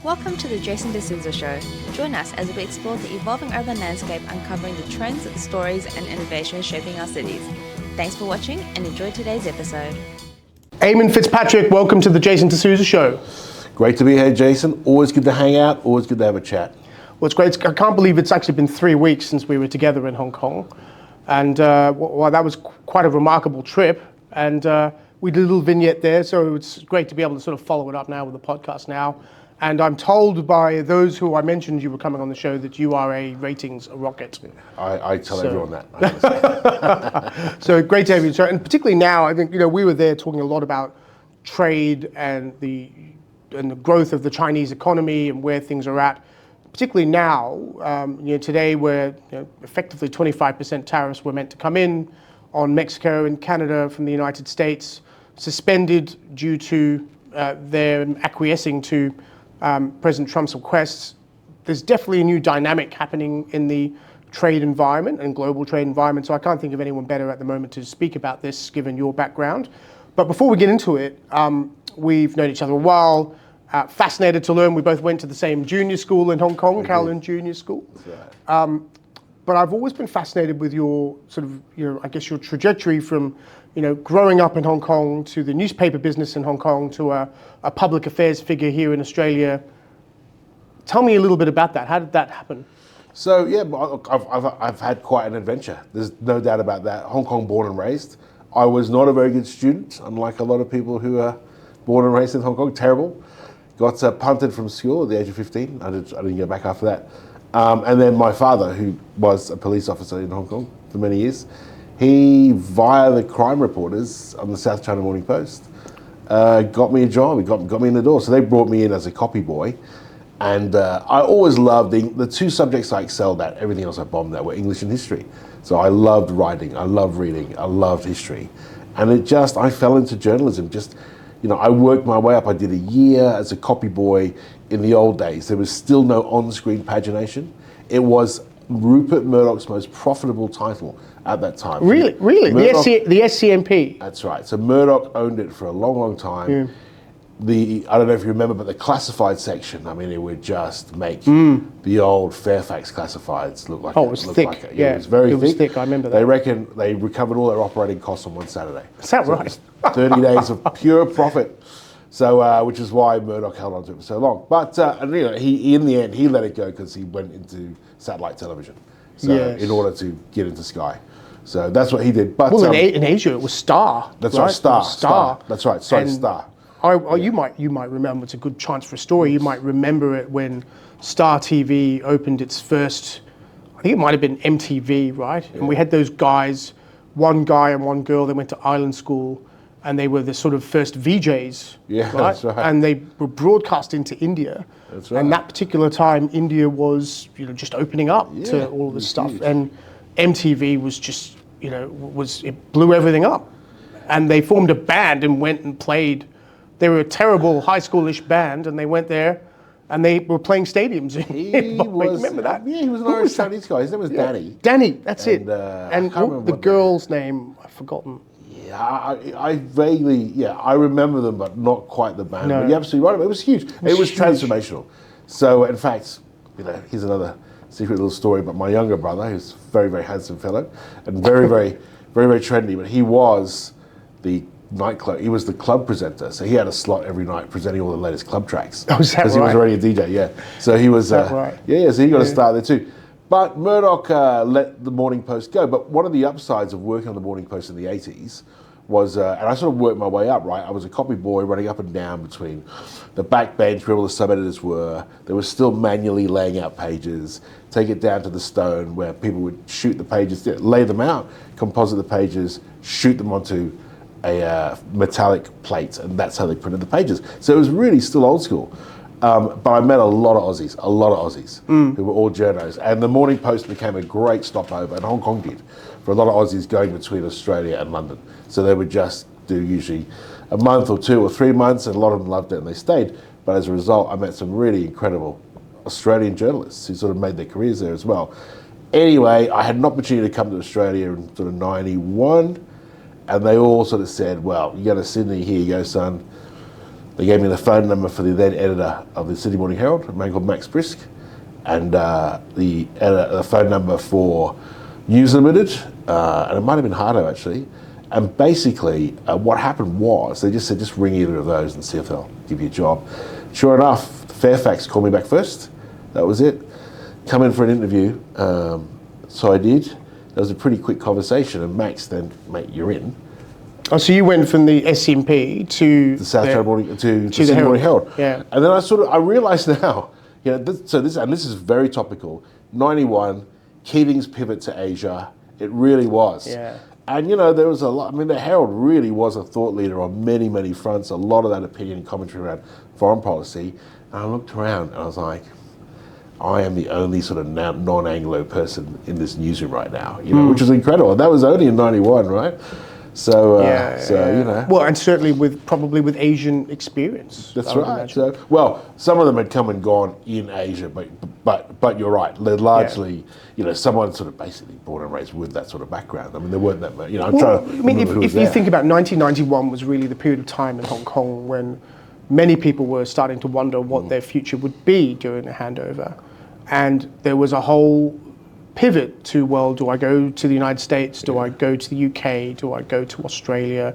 Welcome to the Jason de Sousa Show. Join us as we explore the evolving urban landscape, uncovering the trends, stories, and innovations shaping our cities. Thanks for watching and enjoy today's episode. Eamonn Fitzpatrick, welcome to the Jason de Sousa Show. Great to be here, Jason. Always good to hang out, always good to have a chat. Well, it's great. I can't believe it's actually been 3 weeks since we were together in Hong Kong. And well, that was quite a remarkable trip. And we did a little vignette there, so it's great to be able to sort of follow it up now with the podcast now. And I'm told by those who I mentioned you were coming on the show that you are a ratings rocket. I tell everyone that. So great to have you. And particularly now, I think, we were there talking a lot about trade and the growth of the Chinese economy and where things are at. Particularly now, today where effectively 25% tariffs were meant to come in on Mexico and Canada from the United States, suspended due to their acquiescing to President Trump's requests. There's definitely a new dynamic happening in the trade environment and global trade environment, so I can't think of anyone better at the moment to speak about this, given your background. But before we get into it, we've known each other a while, fascinated to learn. We both went to the same junior school in Hong Kong, Kowloon Junior School. That's right. But I've always been fascinated with your sort of, I guess your trajectory from, growing up in Hong Kong to the newspaper business in Hong Kong to a public affairs figure here in Australia. Tell me a little bit about that. How did that happen? So yeah, I've had quite an adventure. There's no doubt about that. Hong Kong born and raised. I was not a very good student, unlike a lot of people who are born and raised in Hong Kong. Terrible. Got punted from school at the age of 15. I didn't go back after that. And then my father, who was a police officer in Hong Kong for many years, he, via the crime reporters on the South China Morning Post, got me a job. He got me in the door. So they brought me in as a copy boy. And I always loved the two subjects I excelled at. Everything else I bombed at were English and history. So I loved writing, I loved reading, I loved history. And I fell into journalism. I worked my way up. I did a year as a copy boy in the old days. There was still no on-screen pagination. It was Rupert Murdoch's most profitable title at that time. Really? Murdoch, the SCMP? That's right. So Murdoch owned it for a long, long time. Yeah. I don't know if you remember, but the classified section, it would just make the old Fairfax classifieds look like it was thick. Like it. Yeah, it was very thick. It was thick, I remember that. They reckon they recovered all their operating costs on one Saturday. Is that right? 30 days of pure profit. So, which is why Murdoch held on to it for so long. But he in the end he let it go because he went into satellite television. So yes. In order to get into Sky, so that's what he did. But in Asia it was Star. That's right. Star. That's right. Sorry, Star. You might remember. It's a good chance for a story. You might remember it when Star TV opened its first. I think it might have been MTV, right? Yeah. And we had those guys, one guy and one girl. They went to island school. And they were the sort of first VJs, right? That's right? And they were broadcast into India. That's right. And that particular time, India was, just opening up to all of this stuff. Huge. And MTV was just, it blew everything up. And they formed a band and went and played. They were a terrible high schoolish band, and they went there, and they were playing stadiums. Remember that? Yeah, he was an Irish Chinese guy. His name was Danny. Danny, that's it. And the girl's name, I've forgotten. I vaguely, I remember them, but not quite the band. No. But you're absolutely right. It was huge. It was transformational. So, in fact, here's another secret little story. But my younger brother, who's a very, very handsome fellow, and very, very, very, very trendy, but he was the nightclub. He was the club presenter. So he had a slot every night presenting all the latest club tracks. Oh, is that right? Because he was already a DJ. Yeah. So he was. Right? Yeah. So he got a start there too. But Murdoch let the Morning Post go. But one of the upsides of working on the Morning Post in the 80s was, and I sort of worked my way up, right? I was a copy boy running up and down between the back bench where all the sub-editors were. They were still manually laying out pages, take it down to the stone where people would shoot the pages, lay them out, composite the pages, shoot them onto a metallic plate, and that's how they printed the pages. So it was really still old school. But I met a lot of Aussies who were all journos. And the Morning Post became a great stopover, and Hong Kong did, for a lot of Aussies going between Australia and London. So they would just do usually a month or 2 or 3 months, and a lot of them loved it and they stayed. But as a result, I met some really incredible Australian journalists who sort of made their careers there as well. Anyway, I had an opportunity to come to Australia in sort of 91, and they all sort of said, well, you go to Sydney, here you go, son. They gave me the phone number for the then editor of the Sydney Morning Herald, a man called Max Brisk, and the phone number for News Limited, and it might have been Hardo actually. And basically, what happened was they just said, just ring either of those and see if they'll give you a job. Sure enough, Fairfax called me back first. That was it. Come in for an interview. So I did. That was a pretty quick conversation, and Max then, mate, you're in. Oh, so you went from the SCMP to the South Australia Morning to the Sydney Morning Herald. Yeah. And then I realised now, this is very topical. 91, Keating's pivot to Asia. It really was. Yeah. And there was a lot. I mean, the Herald really was a thought leader on many, many fronts. A lot of that opinion and commentary around foreign policy. And I looked around and I was like, I am the only sort of non-Anglo person in this newsroom right now, which was incredible. And that was only in 91, right? So, Well, and certainly probably with Asian experience. That's right. So, well, some of them had come and gone in Asia, but you're right. They're largely, someone sort of basically born and raised with that sort of background. I mean, there weren't that much. If you think about 1991 was really the period of time in Hong Kong when many people were starting to wonder what their future would be during the handover. And there was a whole pivot to, well, do I go to the United States? Do I go to the UK? Do I go to Australia?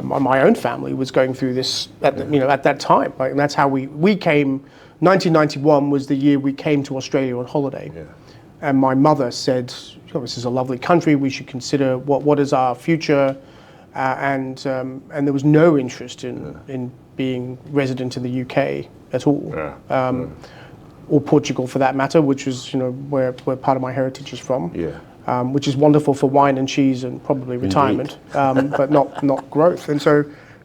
My own family was going through this at that time. And that's how we came. 1991 was the year we came to Australia on holiday. Yeah. And my mother said, this is a lovely country. We should consider what is our future. And there was no interest in being resident in the UK at all. Yeah. Or Portugal for that matter, which is where part of my heritage is from. Yeah. Which is wonderful for wine and cheese and probably retirement, but not growth. And so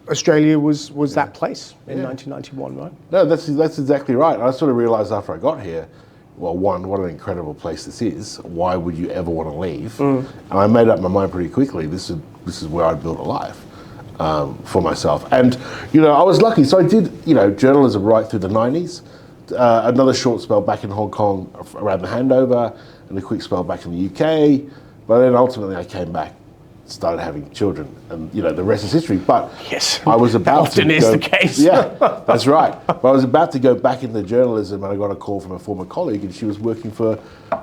Australia was that place in 1991, right? No, that's exactly right. And I sort of realised after I got here, well, one, what an incredible place this is. Why would you ever want to leave? And I made up my mind pretty quickly. This is where I'd built a life for myself. And I was lucky. So I did journalism right through the 90s. Another short spell back in Hong Kong around the handover, and a quick spell back in the UK. But then ultimately I came back, started having children, and the rest is history. But yes, I was about that often to is go, the case. Yeah, that's right. But I was about to go back into journalism, and I got a call from a former colleague, and she was working for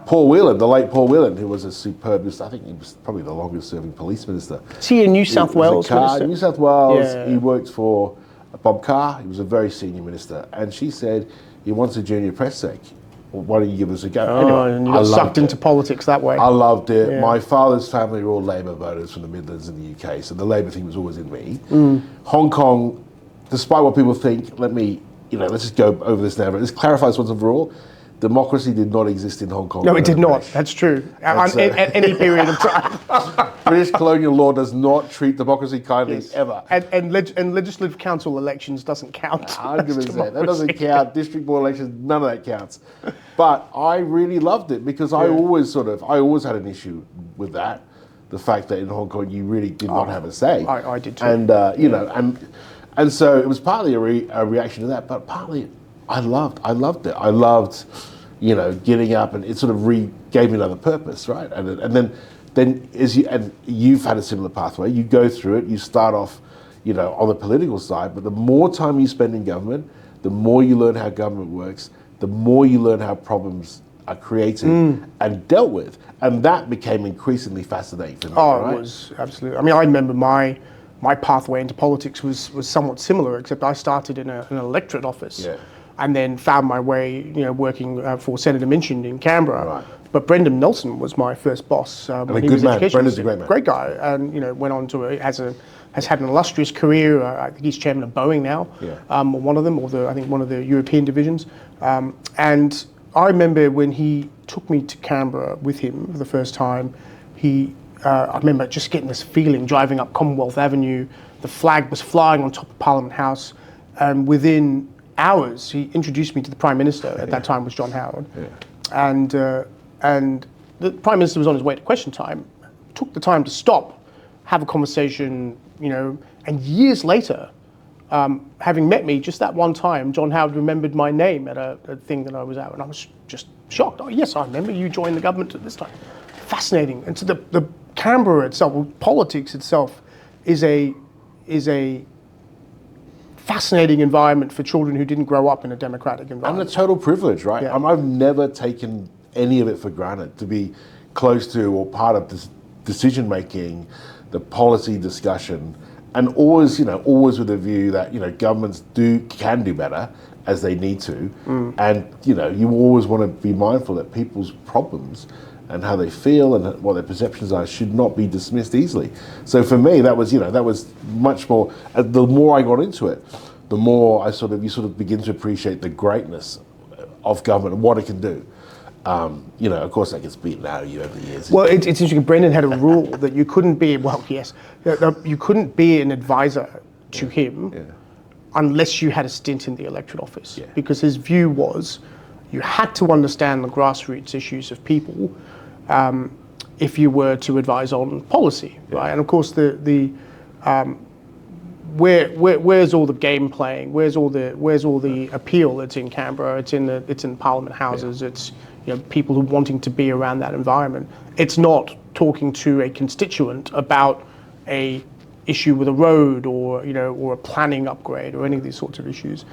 Paul Whelan, the late Paul Whelan, who was a superb, I think he was probably the longest serving police minister. Is he a New South Wales minister? New South Wales. Yeah. He worked for Bob Carr. He was a very senior minister, and she said, he wants a junior press sec. Well, why don't you give us a go? Anyway, and you got sucked into politics that way. I loved it. Yeah. My father's family were all Labour voters from the Midlands in the UK, so the Labour thing was always in me. Hong Kong, despite what people think, let's just go over this now, but this clarifies once and for all. Democracy did not exist in Hong Kong. No, it did not. That's true. At any period of time. British colonial law does not treat democracy kindly, ever. And legislative council elections doesn't count. 100%. That doesn't count. District board elections, none of that counts. But I really loved it because I always had an issue with that. The fact that in Hong Kong you really did not have a say. I did too. And and so it was partly a reaction to that, but partly I loved it. I loved, getting up, and it sort of gave me another purpose, right? And then you've had a similar pathway. You go through it. You start off, on the political side, but the more time you spend in government, the more you learn how government works. The more you learn how problems are created and dealt with, and that became increasingly fascinating for me. Right? It was absolutely. I mean, I remember my pathway into politics was somewhat similar, except I started in an electorate office. Yeah. And then found my way, working for Senator Minchin in Canberra. Right. But Brendan Nelson was my first boss. And a good man. Brendan's a great man. Great guy, and went on to has had an illustrious career. I think he's chairman of Boeing now. Yeah. One of them, or I think one of the European divisions. And I remember when he took me to Canberra with him for the first time. I remember just getting this feeling driving up Commonwealth Avenue. The flag was flying on top of Parliament House, and within hours, he introduced me to the Prime Minister. At that time was John Howard. Yeah. And the Prime Minister was on his way to Question Time, took the time to stop, have a conversation, and years later, having met me just that one time, John Howard remembered my name at a thing that I was at, and I was just shocked. Oh yes, I remember you joined the government at this time. Fascinating. And so the Canberra itself, politics itself, is a fascinating environment for children who didn't grow up in a democratic And environment. a total privilege, right? Yeah. I've never taken any of it for granted, to be close to or part of this decision making, the policy discussion, and always, always with the view that, governments can do better as they need to. And, you always want to be mindful that people's problems and how they feel and what their perceptions are should not be dismissed easily. So for me, that was much more, the more I got into it, the more you sort of begin to appreciate the greatness of government and what it can do. Of course that gets beaten out of you over the years. Well, it's interesting. Brendan had a rule that you couldn't be, you couldn't be an advisor to him unless you had a stint in the electorate office. Yeah. Because his view was you had to understand the grassroots issues of people if you were to advise on policy, right? And of course, where's all the game playing? Where's all the appeal that's in Canberra? It's in Parliament houses. Yeah. It's people who are wanting to be around that environment. It's not talking to a constituent about a issue with a road or a planning upgrade or any of these sorts of issues.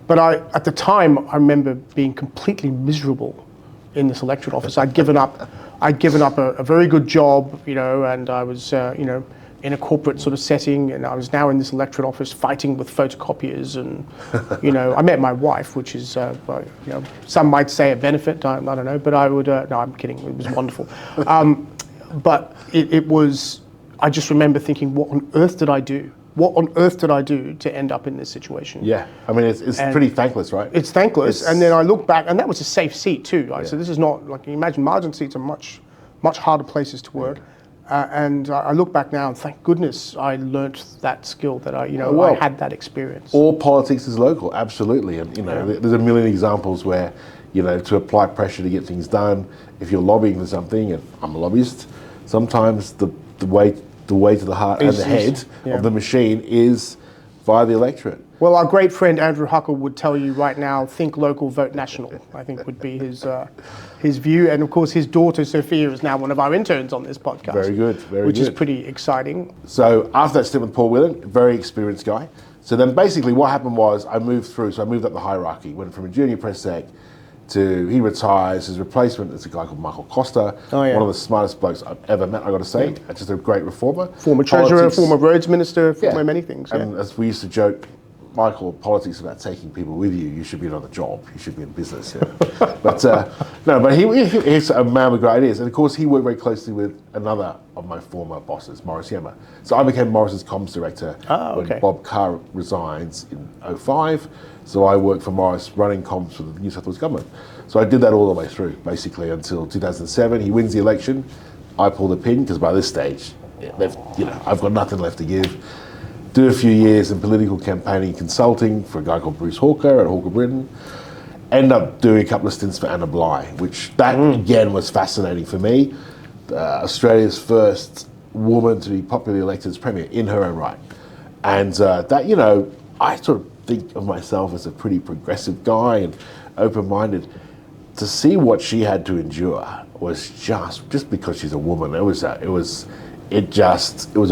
But at the time, I remember being completely miserable in this electorate office. I'd given up a very good job, and I was in a corporate sort of setting, and I was now in this electorate office fighting with photocopiers, and I met my wife, which is some might say a benefit, I don't know, but I would no, I'm kidding, it was wonderful. But it was, I just remember thinking, what on earth did I do? What on earth did I do to end up in this situation? Yeah, I mean, it's pretty thankless, right? It's thankless, and then I look back, and that was a safe seat too, right? Yeah. So this is not, like, you imagine margin seats are much harder places to work. And I look back now, and thank goodness I learnt that skill, that I had that experience. All politics is local, absolutely. And, there's a million examples where, to apply pressure to get things done, if you're lobbying for something, and I'm a lobbyist, sometimes the way to the heart and the head of the machine is via the electorate. Well, our great friend Andrew Huckle would tell you right now, think local, vote national, I think would be his view. And of course, his daughter Sophia is now one of our interns on this podcast. Very good, which is pretty exciting. So after that stint with Paul Whelan, very experienced guy. So then basically what happened was I moved up the hierarchy, went from a junior press sec to, he retires, his replacement is a guy called Michael Costa, one of the smartest blokes I've ever met, I got to say, just a great reformer. Former treasurer, former roads minister, former many things. And as we used to joke, Michael, politics is about taking people with you. You should be on the job. You should be in business. But he's a man with great ideas. And of course, he worked very closely with another of my former bosses, Morris Yema. So I became Morris's comms director when Bob Carr resigns in 2005. So I worked for Morris running comms for the New South Wales government. So I did that all the way through, basically, until 2007. He wins the election. I pull the pin, because by this stage, I've got nothing left to give. Do a few years in political campaigning consulting for a guy called Bruce Hawker at Hawker Britain. End up doing a couple of stints for Anna Bligh, which again was fascinating for me. Australia's first woman to be popularly elected as Premier in her own right. And I sort of think of myself as a pretty progressive guy and open-minded. To see what she had to endure was just because she's a woman, it was a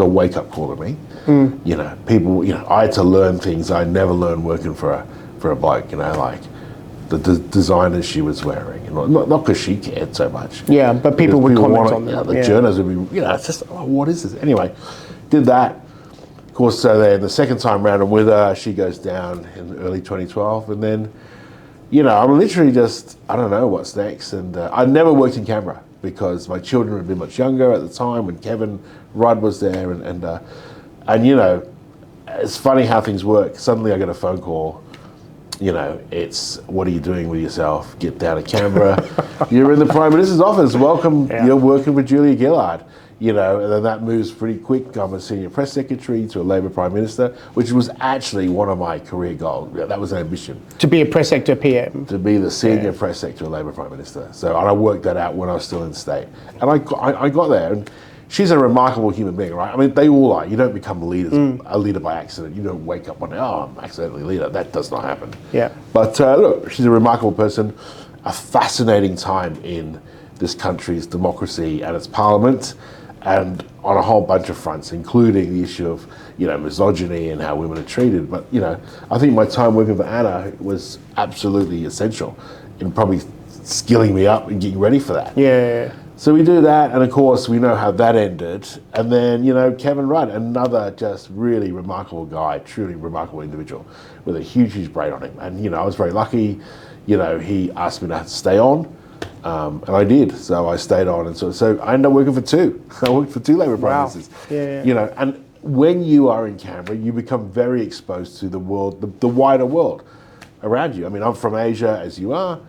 wake-up call to me. I had to learn things I never learned working for a bloke, like the designers she was wearing, not because she cared so much. Yeah, but people would comment on that. The journalists would be, it's just, what is this? Anyway, did that. Of course, so then the second time round I'm with her, she goes down in early 2012, and then, I'm literally just, I don't know what's next. And I never worked in Canberra because my children had been much younger at the time when Kevin Rudd was there, and it's funny how things work. Suddenly I get a phone call, it's, what are you doing with yourself? Get down to Canberra. You're in the Prime Minister's office. Welcome. Yeah. You're working with Julia Gillard. And then that moves pretty quick. I'm a senior press secretary to a Labor Prime Minister, which was actually one of my career goals. That was an ambition. To be a press sector PM. To be the senior press secretary to a Labor Prime Minister. So, and I worked that out when I was still in state. And I got there. And she's a remarkable human being, right? I mean, they all are. You don't become a leader by accident. You don't wake up one day, I'm accidentally leader. That does not happen. Yeah. But look, she's a remarkable person. A fascinating time in this country's democracy and its parliament. and on a whole bunch of fronts, including the issue of, misogyny and how women are treated. But, I think my time working for Anna was absolutely essential in probably skilling me up and getting ready for that. Yeah. So we do that, and of course we know how that ended. And then, Kevin Rudd, another just really remarkable guy, truly remarkable individual with a huge, huge brain on him. And, I was very lucky. He asked me to stay on, and I did. So I stayed on, and so I ended up working for two. I worked for two Labour Prime Ministers. Yeah. And when you are in Canberra, you become very exposed to the world, the wider world around you. I mean, I'm from Asia, as you are,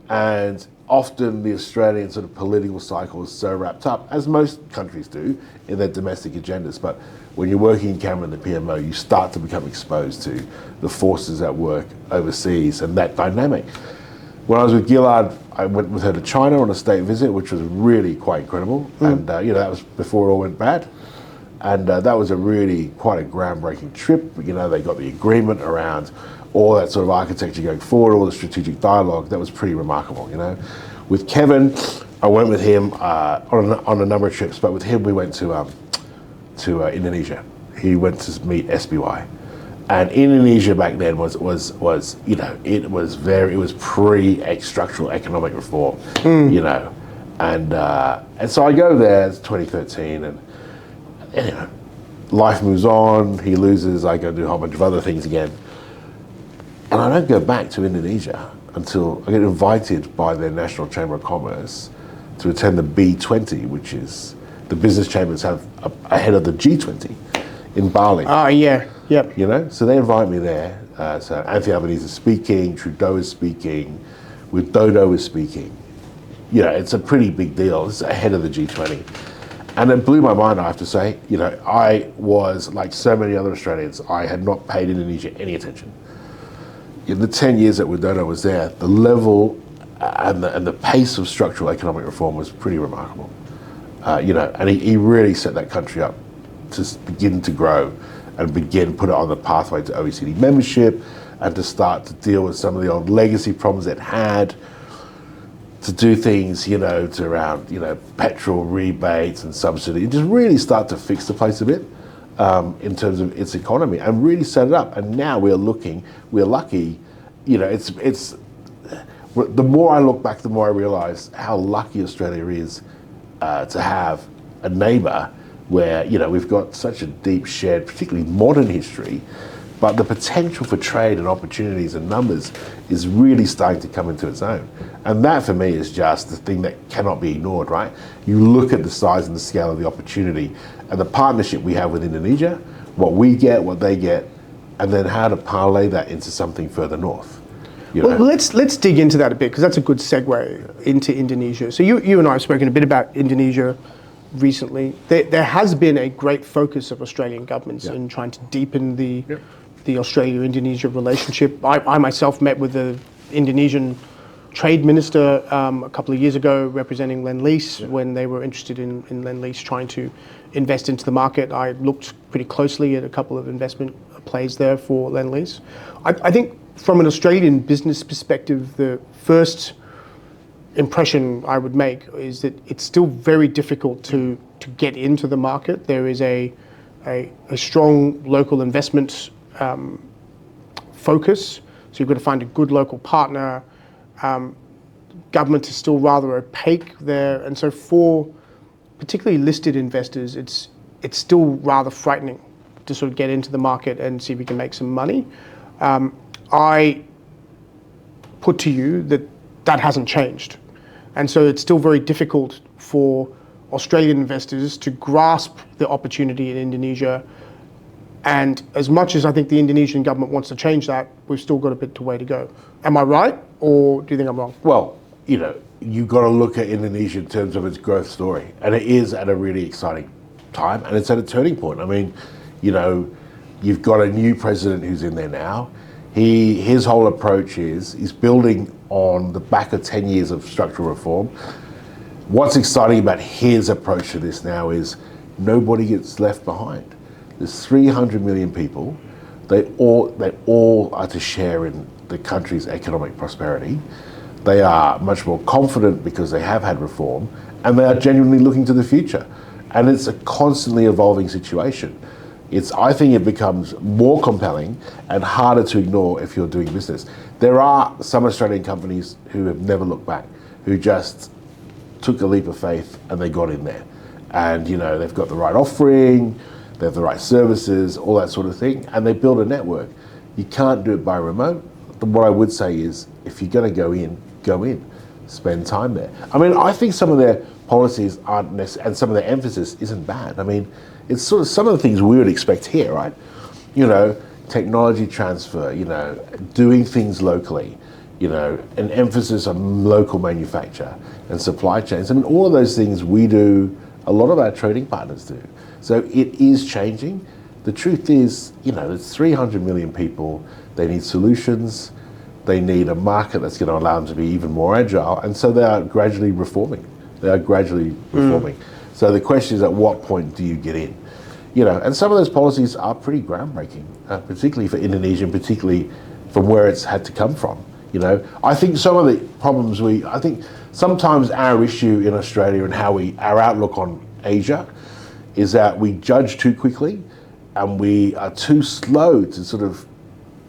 and often the Australian sort of political cycle is so wrapped up, as most countries do, in their domestic agendas. But when you're working in Canberra in the PMO, you start to become exposed to the forces at work overseas and that dynamic. When I was with Gillard, I went with her to China on a state visit, which was really quite incredible. And, that was before it all went bad. And that was quite a groundbreaking trip. They got the agreement around all that sort of architecture going forward, all the strategic dialogue. That was pretty remarkable, With Kevin, I went with him on a number of trips, but with him we went to Indonesia. He went to meet SBY. And Indonesia back then was pre-structural economic reform, and so I go there. It's 2013, and life moves on. He loses. I go do a whole bunch of other things again, and I don't go back to Indonesia until I get invited by their National Chamber of Commerce to attend the B20, which is the business chambers have ahead of the G20 in Bali. Oh, yeah. Yep. So they invite me there. So Anthony Albanese is speaking, Trudeau is speaking, Widodo is speaking. It's a pretty big deal. It's ahead of the G20. And it blew my mind, I have to say. I was, like so many other Australians, I had not paid Indonesia any attention. In the 10 years that Widodo was there, the level and the pace of structural economic reform was pretty remarkable. And he really set that country up to begin to grow and put it on the pathway to OECD membership, and to start to deal with some of the old legacy problems it had, to do things, to around, petrol rebates and subsidy, and just really start to fix the place a bit in terms of its economy, and really set it up. And now we're lucky, it's the more I look back, the more I realize how lucky Australia is to have a neighbour where, we've got such a deep shared, particularly modern history, but the potential for trade and opportunities and numbers is really starting to come into its own. And that for me is just the thing that cannot be ignored, right? You look at the size and the scale of the opportunity and the partnership we have with Indonesia, what we get, what they get, and then how to parlay that into something further north. Well, let's dig into that a bit, because that's a good segue into Indonesia. So you and I have spoken a bit about Indonesia recently. There has been a great focus of Australian governments in trying to deepen the Australia-Indonesia relationship. I myself met with the Indonesian trade minister a couple of years ago representing Lend-Lease when they were interested in Lend-Lease trying to invest into the market. I looked pretty closely at a couple of investment plays there for Lend-Lease. I think from an Australian business perspective, the first impression I would make is that it's still very difficult to get into the market. There is a strong local investment focus, so you've got to find a good local partner. Government is still rather opaque there, and so for particularly listed investors, it's still rather frightening to sort of get into the market and see if we can make some money. I put to you that hasn't changed. And so it's still very difficult for Australian investors to grasp the opportunity in Indonesia. And as much as I think the Indonesian government wants to change that, we've still got a bit of way to go. Am I right, or do you think I'm wrong? Well, you've got to look at Indonesia in terms of its growth story. And it is at a really exciting time, and it's at a turning point. I mean, you've got a new president who's in there now. His whole approach is building on the back of 10 years of structural reform. What's exciting about his approach to this now is nobody gets left behind. There's 300 million people. They all are to share in the country's economic prosperity. They are much more confident because they have had reform, and they are genuinely looking to the future. And it's a constantly evolving situation. I think it becomes more compelling and harder to ignore if you're doing business. There are some Australian companies who have never looked back, who just took a leap of faith and they got in there. And they've got the right offering, they have the right services, all that sort of thing, and they build a network. You can't do it by remote. What I would say is, if you're going to go in, spend time there. I mean, I think some of their policies aren't necessary, and some of their emphasis isn't bad. I mean, it's sort of some of the things we would expect here, right? Technology transfer, doing things locally, an emphasis on local manufacture and supply chains. I mean, all of those things we do, a lot of our trading partners do. So it is changing. The truth is, there's 300 million people. They need solutions. They need a market that's going to allow them to be even more agile. And so they are gradually reforming. So the question is, at what point do you get in? And some of those policies are pretty groundbreaking, particularly for Indonesia, and particularly from where it's had to come from. I think some of the problems I think sometimes our issue in Australia and our outlook on Asia is that we judge too quickly and we are too slow to sort of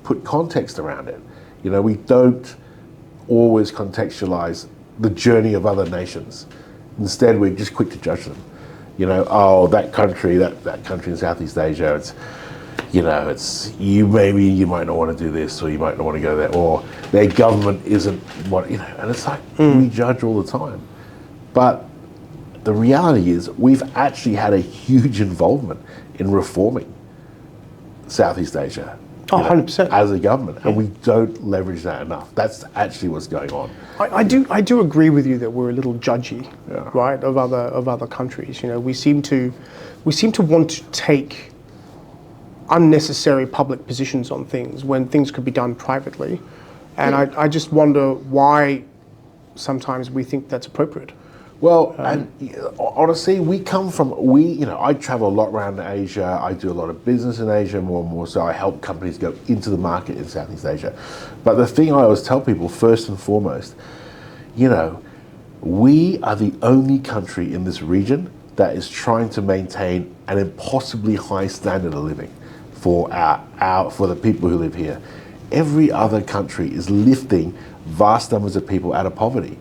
put context around it. We don't always contextualize the journey of other nations. Instead, we're just quick to judge them. That country in Southeast Asia, you might not want to do this, or you might not want to go there, or their government isn't what, and it's like, we judge all the time. But the reality is, we've actually had a huge involvement in reforming Southeast Asia. 100%. As a government, and we don't leverage that enough. That's actually what's going on. I do agree with you that we're a little judgy, right, of other countries. We seem to want to take unnecessary public positions on things when things could be done privately, and I just wonder why sometimes we think that's appropriate. Well, and honestly, I travel a lot around Asia. I do a lot of business in Asia, more and more so. I help companies go into the market in Southeast Asia. But the thing I always tell people, first and foremost, we are the only country in this region that is trying to maintain an impossibly high standard of living for for the people who live here. Every other country is lifting vast numbers of people out of poverty.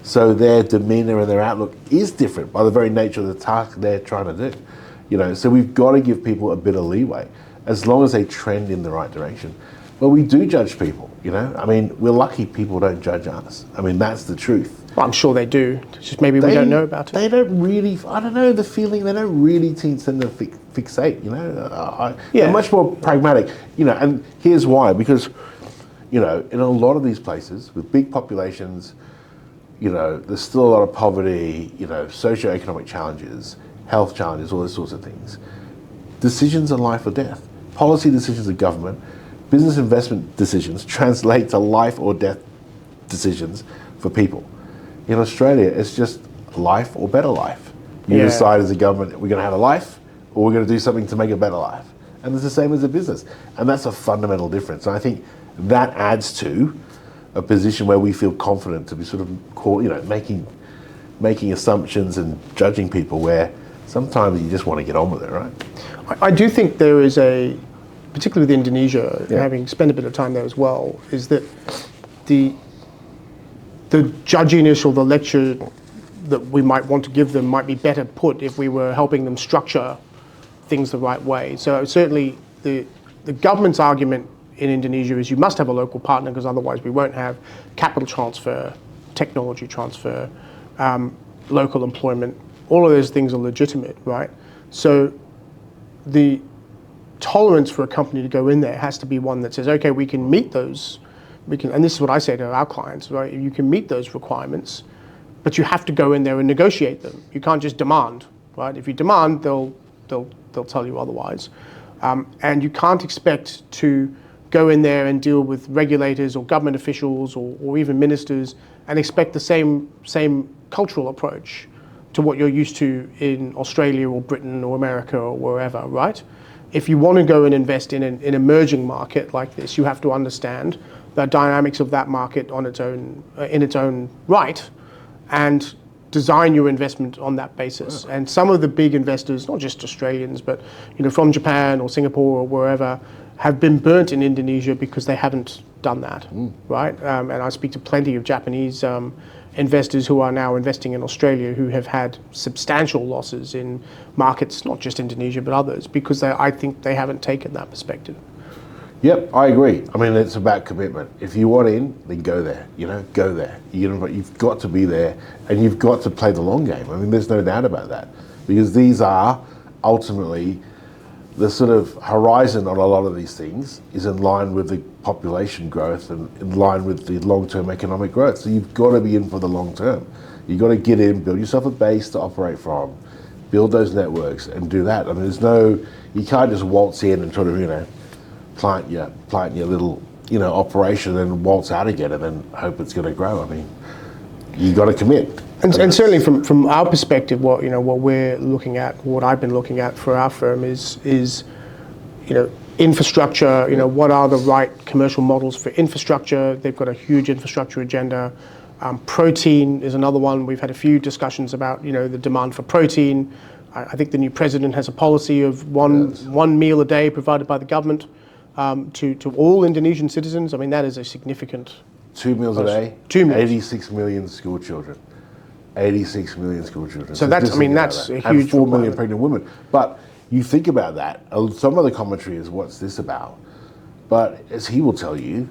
So their demeanor and their outlook is different by the very nature of the task they're trying to do. So we've got to give people a bit of leeway, as long as they trend in the right direction. But we do judge people, I mean, we're lucky people don't judge us. I mean, that's the truth. Well, I'm sure they do. It's just maybe we don't know about it. They don't really, I don't know, the feeling, they don't really tend to fixate, They're much more pragmatic, and here's why. Because, in a lot of these places with big populations, there's still a lot of poverty, socioeconomic challenges, health challenges, all those sorts of things. Decisions are life or death. Policy decisions of government, business investment decisions translate to life or death decisions for people. In Australia, it's just life or better life. You decide as a government, we're going to have a life, or we're going to do something to make a better life. And it's the same as a business. And that's a fundamental difference. And I think that adds to a position where we feel confident to be sort of making assumptions and judging people, where sometimes you just want to get on with it, right? I do think there is particularly with Indonesia, having spent a bit of time there as well, is that the judginess or the lecture that we might want to give them might be better put if we were helping them structure things the right way. So certainly the government's argument in Indonesia is you must have a local partner, because otherwise we won't have capital transfer, technology transfer, local employment. All of those things are legitimate, right? So the tolerance for a company to go in there has to be one that says, okay, we can meet those, and this is what I say to our clients, right? You can meet those requirements, but you have to go in there and negotiate them. You can't just demand, right? If you demand, they'll tell you otherwise. And you can't expect to go in there and deal with regulators or government officials or even ministers and expect the same cultural approach to what you're used to in Australia or Britain or America or wherever, right? If you want to go and invest in an emerging market like this, you have to understand the dynamics of that market on its own, in its own right, and design your investment on that basis. And some of the big investors, not just Australians, but from Japan or Singapore or wherever, have been burnt in Indonesia because they haven't done that, right? And I speak to plenty of Japanese investors who are now investing in Australia who have had substantial losses in markets, not just Indonesia, but others, because I think they haven't taken that perspective. Yep, I agree. I mean, it's about commitment. If you want in, then go there. Go there. You've got to be there, and you've got to play the long game. I mean, there's no doubt about that, because these are ultimately the sort of horizon on a lot of these things is in line with the population growth and in line with the long-term economic growth. So you've got to be in for the long term. You've got to get in, build yourself a base to operate from, build those networks, and do that. I mean, you can't just waltz in and sort of plant your little operation and waltz out again and then hope it's going to grow. I mean, you got to commit. And certainly from our perspective, what we're looking at, what I've been looking at for our firm is infrastructure. What are the right commercial models for infrastructure? They've got a huge infrastructure agenda. Protein is another one. We've had a few discussions about the demand for protein. I think the new president has a policy of one meal a day provided by the government to all Indonesian citizens. I mean, that is a significant. 2 meals a day. 2 meals. 86 million school children. 86 million school children. So that's a huge. And 4 million pregnant women. But you think about that. Some of the commentary is, what's this about? But as he will tell you,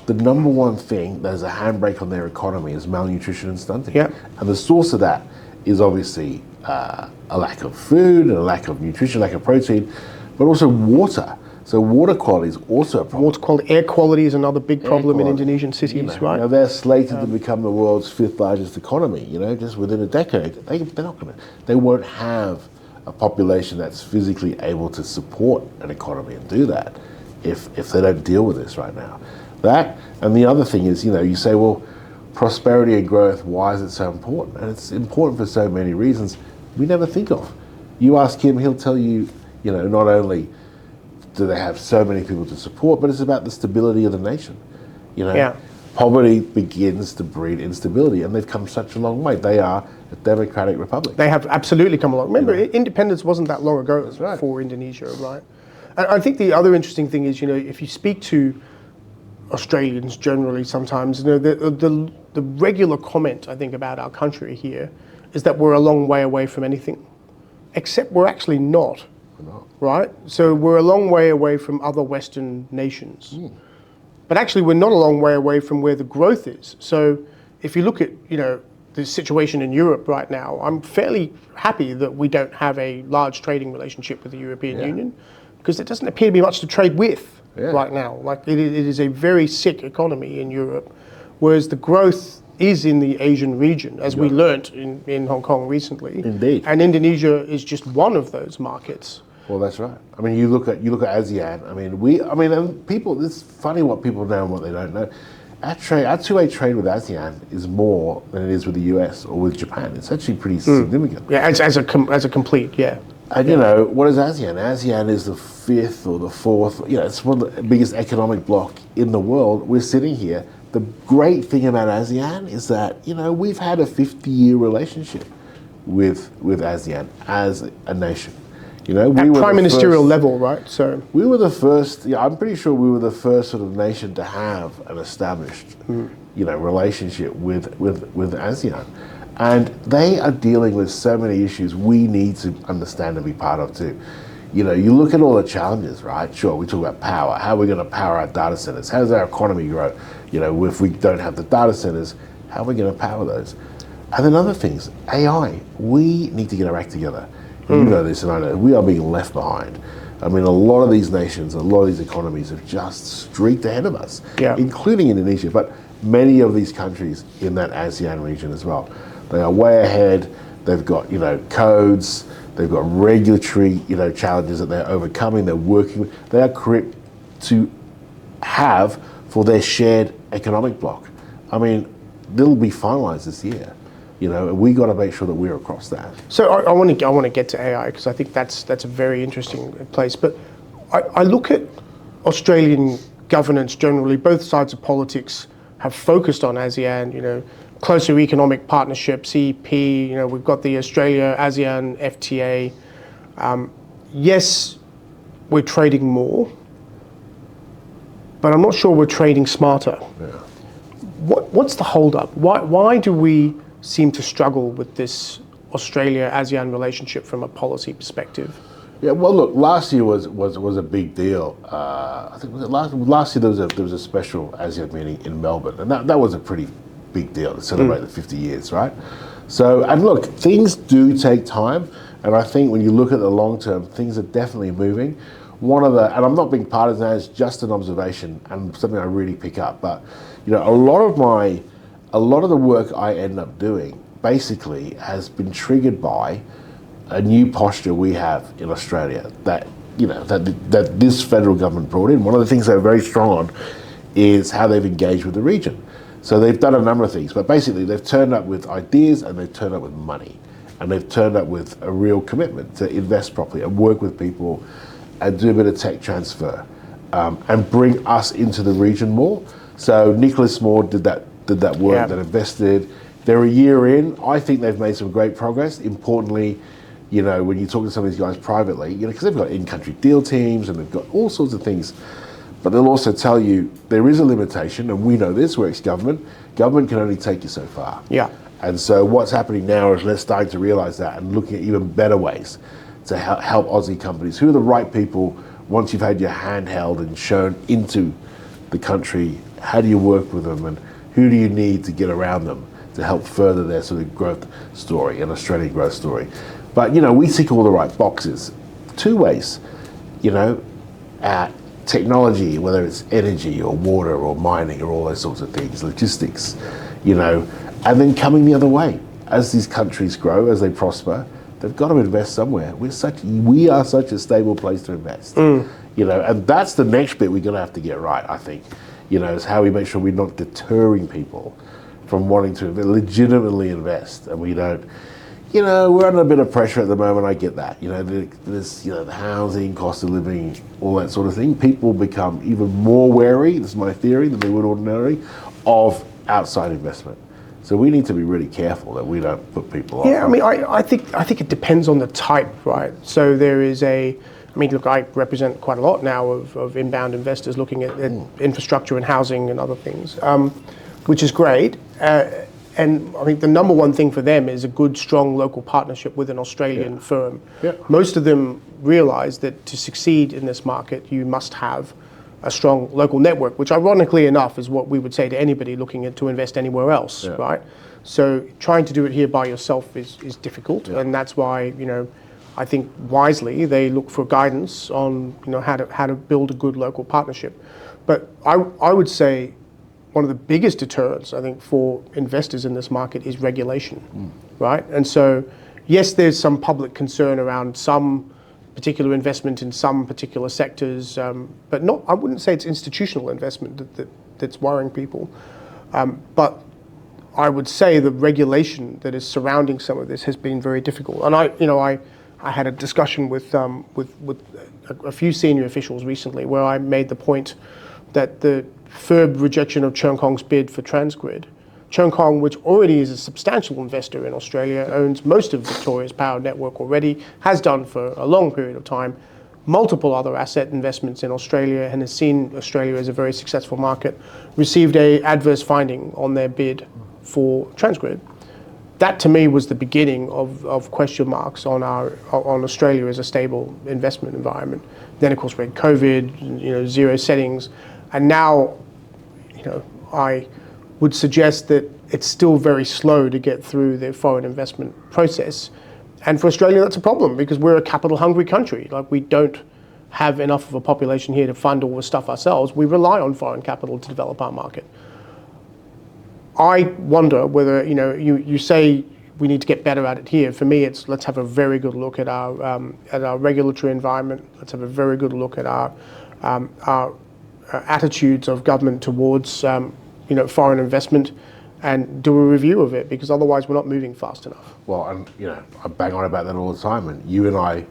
the number one thing that is a handbrake on their economy is malnutrition and stunting. Yeah. And the source of that is obviously a lack of food, and a lack of nutrition, lack of protein, but also water. So water quality is also a problem. Water quality, air quality is another big problem in Indonesian cities, right? They're slated to become the world's 5th largest economy. Just within a decade, they won't have a population that's physically able to support an economy and do that if they don't deal with this right now. That, and the other thing is, you say, well, prosperity and growth, why is it so important? And it's important for so many reasons we never think of. You ask him, he'll tell you, not only do they have so many people to support, but it's about the stability of the nation. Poverty begins to breed instability, and they've come such a long way. They are a democratic republic. They have absolutely come along. Remember, independence wasn't that long ago for Indonesia, right? And I think the other interesting thing is, if you speak to Australians generally, sometimes the regular comment I think about our country here is that we're a long way away from anything, except we're actually not. Right? So we're a long way away from other Western nations. But actually we're not a long way away from where the growth is. So if you look at, the situation in Europe right now, I'm fairly happy that we don't have a large trading relationship with the European Union, because there doesn't appear to be much to trade with right now. Like it is a very sick economy in Europe, whereas the growth is in the Asian region, as we learnt in Hong Kong recently. Indeed. And Indonesia is just one of those markets. Well, that's right. I mean, you look at ASEAN. And people. It's funny what people know and what they don't know. Our two-way trade with ASEAN is more than it is with the US or with Japan. It's actually pretty significant. Yeah, as a complete. And what is ASEAN? ASEAN is the 5th or the 4th. It's one of the biggest economic bloc in the world. We're sitting here. The great thing about ASEAN is that we've had a 50-year relationship with ASEAN as a nation. We at were prime ministerial level, right? So we were the first. I'm pretty sure we were the first sort of nation to have an established, relationship with ASEAN, and they are dealing with so many issues we need to understand and be part of too. You look at all the challenges, right? Sure, we talk about power. How are we going to power our data centers? How does our economy grow? If we don't have the data centers, how are we going to power those? And then other things, AI. We need to get our act together. You know this and I know, we are being left behind. I mean, a lot of these nations, a lot of these economies have just streaked ahead of us, including Indonesia, but many of these countries in that ASEAN region as well. They are way ahead. They've got, codes, they've got regulatory, challenges that they're overcoming, they're working with. They are equipped to have for their shared economic bloc. I mean, they'll be finalized this year. We got to make sure that we're across that. So I want to get to AI, because I think that's a very interesting place. But I look at Australian governance generally, both sides of politics have focused on ASEAN, closer economic partnerships, EP, we've got the Australia-ASEAN FTA. Yes, we're trading more, but I'm not sure we're trading smarter. Yeah. What's the holdup? Why do we seem to struggle with this Australia-ASEAN relationship from a policy perspective? Yeah, well, look, last year was a big deal. I think last year there was a special ASEAN meeting in Melbourne, and that was a pretty big deal to celebrate the 50 years, right? So, and look, things do take time, and I think when you look at the long term, things are definitely moving. And I'm not being partisan, it's just an observation and something I really pick up. But a lot of the work I end up doing basically has been triggered by a new posture we have in Australia that this federal government brought in. One of the things they're very strong on is how they've engaged with the region. So they've done a number of things, but basically they've turned up with ideas and they've turned up with money, and they've turned up with a real commitment to invest properly and work with people and do a bit of tech transfer and bring us into the region more. So Nicholas Moore did that work, that invested. They're a year in. I think they've made some great progress. Importantly, when you talk to some of these guys privately, because they've got in-country deal teams and they've got all sorts of things, but they'll also tell you there is a limitation, and we know this, we're ex-government. Government can only take you so far. Yeah. And so what's happening now is they're starting to realize that and looking at even better ways to help Aussie companies. Who are the right people once you've had your hand held and shown into the country? How do you work with them, and who do you need to get around them to help further their sort of growth story, an Australian growth story? But, we tick all the right boxes. Two ways, technology, whether it's energy or water or mining or all those sorts of things, logistics, and then coming the other way. As these countries grow, as they prosper, they've got to invest somewhere. We are such a stable place to invest, and that's the next bit we're going to have to get right, I think, is how we make sure we're not deterring people from wanting to legitimately invest, and we don't, we're under a bit of pressure at the moment. I get that. There's the housing, cost of living, all that sort of thing. People become even more wary, this is my theory, than they would ordinarily, of outside investment. So we need to be really careful that we don't put people off. Yeah, I think it depends on the type, right? So there is look, I represent quite a lot now of inbound investors looking at infrastructure and housing and other things, which is great. And I think the number one thing for them is a good, strong local partnership with an Australian firm. Yeah. Most of them realize that to succeed in this market, you must have a strong local network, which ironically enough is what we would say to anybody looking to invest anywhere else, right? So trying to do it here by yourself is difficult, and that's why, I think wisely they look for guidance on, how to build a good local partnership. But I would say one of the biggest deterrents, I think, for investors in this market is regulation, right? And so, yes, there's some public concern around some particular investment in some particular sectors, but I wouldn't say it's institutional investment that's worrying people. But I would say the regulation that is surrounding some of this has been very difficult. And I had a discussion with a few senior officials recently where I made the point that the FIRB rejection of Cheung Kong's bid for Transgrid. Cheung Kong, which already is a substantial investor in Australia, owns most of Victoria's power network already, has done for a long period of time, multiple other asset investments in Australia, and has seen Australia as a very successful market, received an adverse finding on their bid for Transgrid. That to me was the beginning of question marks on Australia as a stable investment environment. Then of course we had COVID, zero settings, and now, I would suggest that it's still very slow to get through the foreign investment process. And for Australia, that's a problem because we're a capital hungry country. Like, we don't have enough of a population here to fund all the stuff ourselves. We rely on foreign capital to develop our market. I wonder whether, you say we need to get better at it here. For me, it's let's have a very good look at our regulatory environment. Let's have a very good look at our attitudes of government towards foreign investment, and do a review of it, because otherwise we're not moving fast enough. Well, and I bang on about that all the time, and you and I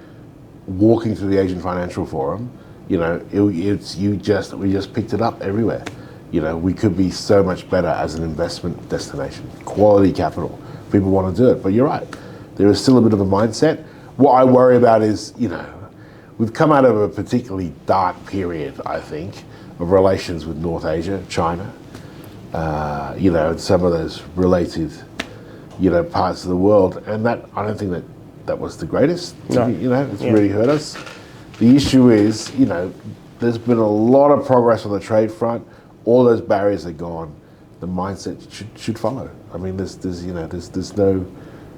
walking through the Asian Financial Forum, You know, we just picked it up everywhere. You know, we could be so much better as an investment destination. Quality capital. People want to do it. But you're right. There is still a bit of a mindset. What I worry about is, you know, we've come out of a particularly dark period, I think, of relations with North Asia, China, you know, and some of those related, you know, parts of the world. And that, I don't think that was the greatest. No. You know, it's really hurt us. The issue is, you know, there's been a lot of progress on the trade front. All those barriers are gone. The mindset should follow. I mean, there's no,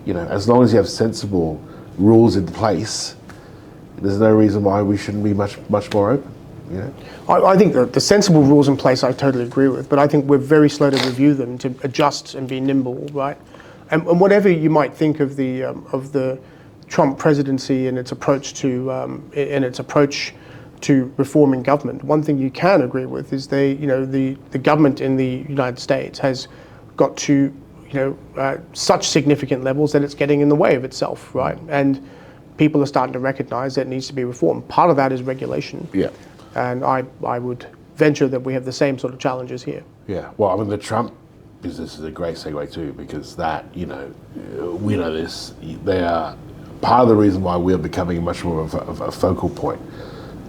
you know, as long as you have sensible rules in place, there's no reason why we shouldn't be much more open. You know? I think the sensible rules in place I totally agree with, but I think we're very slow to review them, to adjust and be nimble, right? And whatever you might think of the Trump presidency and its approach to reforming government, one thing you can agree with is the government in the United States has got to such significant levels that it's getting in the way of itself, right? And people are starting to recognize that it needs to be reformed. Part of that is regulation. Yeah. And I would venture that we have the same sort of challenges here. Yeah. Well, I mean, the Trump business is a great segue too, because that, you know, we know this. They are part of the reason why we are becoming much more of a focal point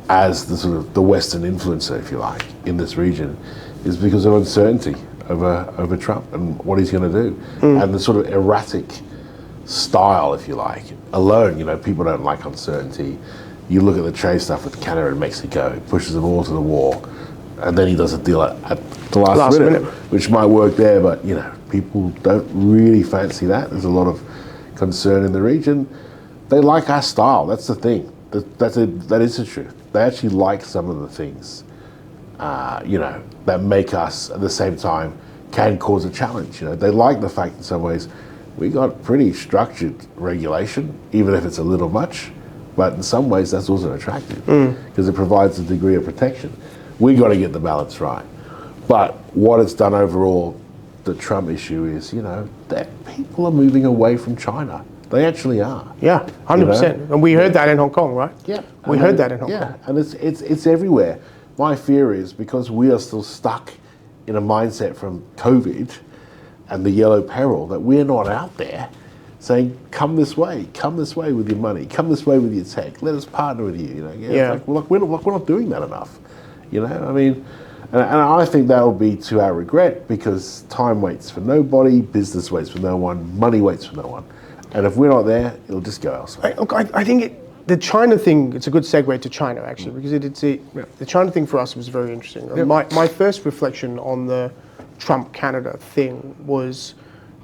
as the sort of the Western influencer, if you like, in this region, is because of uncertainty over Trump and what he's going to do, and the sort of erratic style, if you like. Alone, you know, people don't like uncertainty. You look at the trade stuff with Canada and Mexico, it pushes them all to the wall, and then he does a deal at the last minute, which might work there, but you know, people don't really fancy that. There's a lot of concern in the region. They like our style. That's the thing. That is the truth. They actually like some of the things, you know, that make us at the same time can cause a challenge. You know, they like the fact in some ways we got pretty structured regulation, even if it's a little much. But in some ways, that's also attractive because it provides a degree of protection. We got to get the balance right. But what it's done overall, the Trump issue is, you know, that people are moving away from China. They actually are. Yeah, 100%. You know? And we heard that in Hong Kong, right? Yeah. We heard that in Hong Kong. Yeah, and it's everywhere. My fear is because we are still stuck in a mindset from COVID and the yellow peril that we're not out there saying, come this way with your money, come this way with your tech, let us partner with you. You know, It's like, we're not doing that enough. You know, I mean, and I think that'll be to our regret because time waits for nobody, business waits for no one, money waits for no one. And if we're not there, it'll just go elsewhere. I think the China thing, it's a good segue to China actually, because the China thing for us was very interesting. Yeah. My first reflection on the Trump-Canada thing was,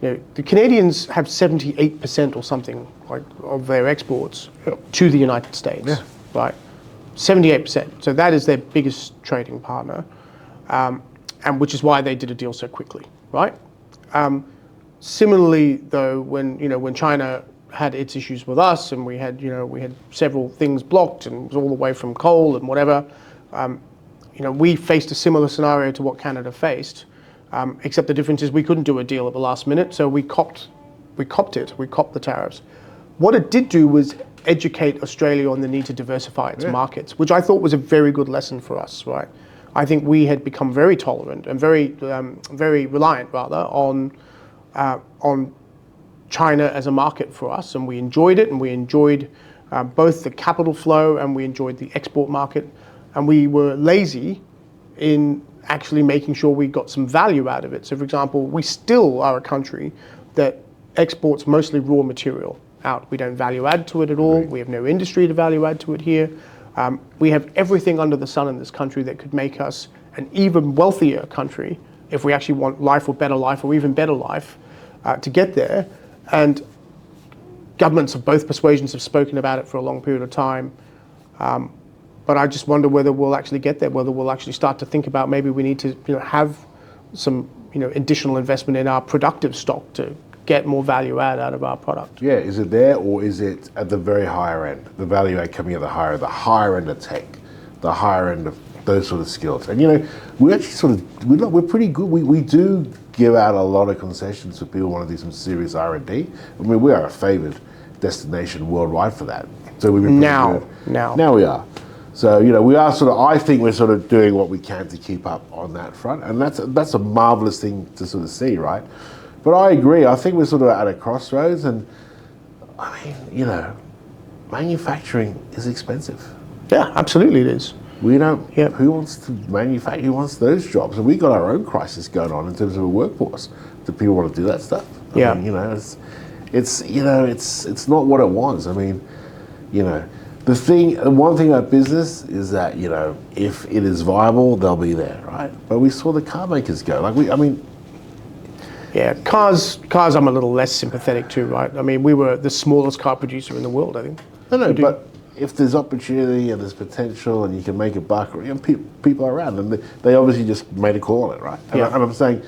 you know, the Canadians have 78% or something like of their exports to the United States, right? 78%. So that is their biggest trading partner, and which is why they did a deal so quickly, right? Similarly, though, when China had its issues with us, and we had several things blocked, and it was all the way from coal and whatever, we faced a similar scenario to what Canada faced. Except the difference is we couldn't do a deal at the last minute, so we copped the tariffs. What it did do was educate Australia on the need to diversify its markets, which I thought was a very good lesson for us, right? I think we had become very tolerant and very reliant, rather, on China as a market for us, and we enjoyed it, and we enjoyed both the capital flow and we enjoyed the export market, and we were lazy in actually making sure we got some value out of it. So for example, we still are a country that exports mostly raw material out. We don't value add to it at all. Right. We have no industry to value add to it here. We have everything under the sun in this country that could make us an even wealthier country if we actually want life or better life or even better life to get there. And governments of both persuasions have spoken about it for a long period of time. But I just wonder whether we'll actually get there, whether we'll actually start to think about maybe we need to have some additional investment in our productive stock to get more value add out of our product. Yeah, is it there or is it at the very higher end? The value add coming at the higher end of tech, the higher end of those sort of skills. And we actually we're pretty good. We do give out a lot of concessions for people who want to do some serious R&D. I mean, we are a favoured destination worldwide for that. So we've been now we are. So, we are I think we're sort of doing what we can to keep up on that front. And that's a marvelous thing to sort of see, right? But I agree. I think we're sort of at a crossroads. And, I mean, manufacturing is expensive. Yeah, absolutely it is. We don't, who wants to manufacture, who wants those jobs? And we've got our own crisis going on in terms of a workforce. Do people want to do that stuff? I mean, it's not what it was. I mean, the one thing about business is that, if it is viable, they'll be there, right? But we saw the car makers go. Yeah, cars I'm a little less sympathetic to, right? I mean, we were the smallest car producer in the world, I think. No, but if there's opportunity and there's potential and you can make a buck, people are around, and they obviously just made a call on it, right? And I'm saying,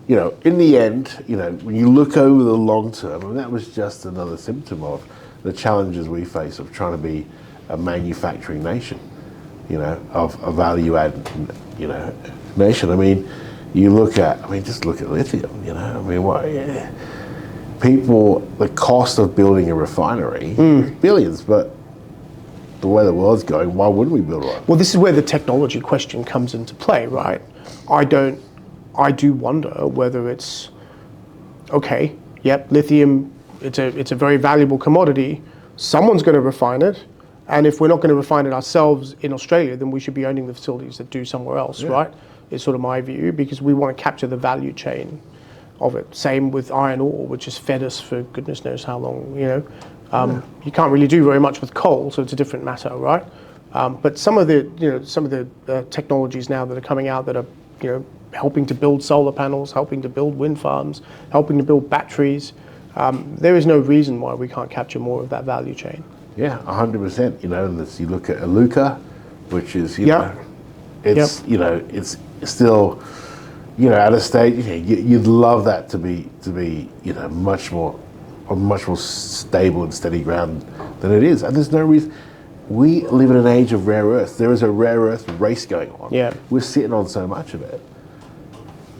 in the end, when you look over the long term, I mean, that was just another symptom of the challenges we face of trying to be a manufacturing nation, of a value-add, nation. I mean, just look at lithium, the cost of building a refinery, billions, but the way the world's going, why wouldn't we build one? Well, this is where the technology question comes into play, right? I do wonder whether it's, okay, lithium, it's a very valuable commodity. Someone's going to refine it. And if we're not going to refine it ourselves in Australia, then we should be owning the facilities that do somewhere else, right? Is sort of my view, because we want to capture the value chain of it. Same with iron ore, which has fed us for goodness knows how long, You can't really do very much with coal, so it's a different matter, right? But some of the technologies now that are coming out that are, helping to build solar panels, helping to build wind farms, helping to build batteries, there is no reason why we can't capture more of that value chain. Yeah, 100%. And you look at Iluka, which is, it's still, at a stage, you'd love that to be, much more stable and steady ground than it is. And there's no reason. We live in an age of rare earths. There is a rare earth race going on. Yeah. We're sitting on so much of it.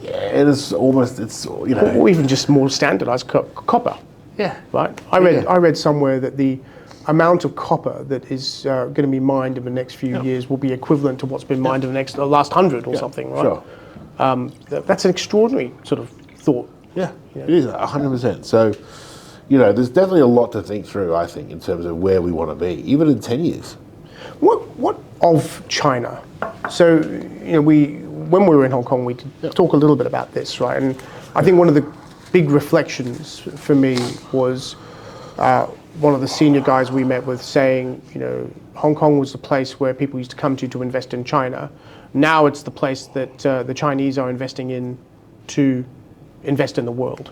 Yeah, Or even just more standardized copper. Yeah. Right? I read somewhere that the amount of copper that is going to be mined in the next few years will be equivalent to what's been mined in the last 100 or something, right? Sure. That's an extraordinary sort of thought. Yeah, it is 100%. So, there's definitely a lot to think through, I think, in terms of where we want to be, even in 10 years. What of China? So, when we were in Hong Kong, we did talk a little bit about this, right? And I think one of the big reflections for me was one of the senior guys we met with saying, Hong Kong was the place where people used to come to invest in China. Now it's the place that the Chinese are investing in to invest in the world.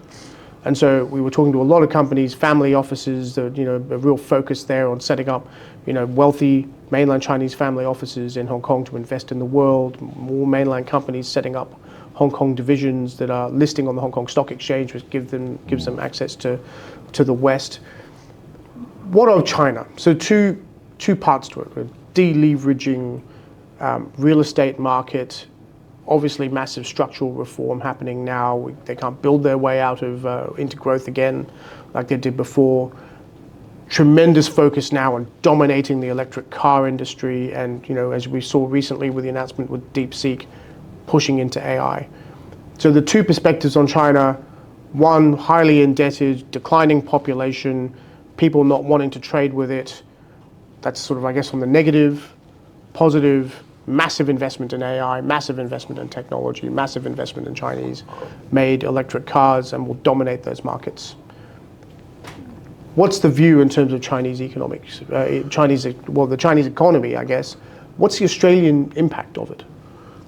And so we were talking to a lot of companies, family offices, a real focus there on setting up, wealthy mainland Chinese family offices in Hong Kong to invest in the world, more mainland companies setting up Hong Kong divisions that are listing on the Hong Kong Stock Exchange, which gives them access to the West. What of China? So two parts to it: deleveraging, real estate market, obviously massive structural reform happening now. They can't build their way out of into growth again like they did before. Tremendous focus now on dominating the electric car industry, and as we saw recently with the announcement with DeepSeek, pushing into AI. So the two perspectives on China: one, highly indebted, declining population, people not wanting to trade with it. That's sort of, I guess, on the negative. Positive, massive investment in AI, massive investment in technology, massive investment in Chinese-made electric cars, and will dominate those markets. What's the view in terms of Chinese economics? The Chinese economy, I guess. What's the Australian impact of it?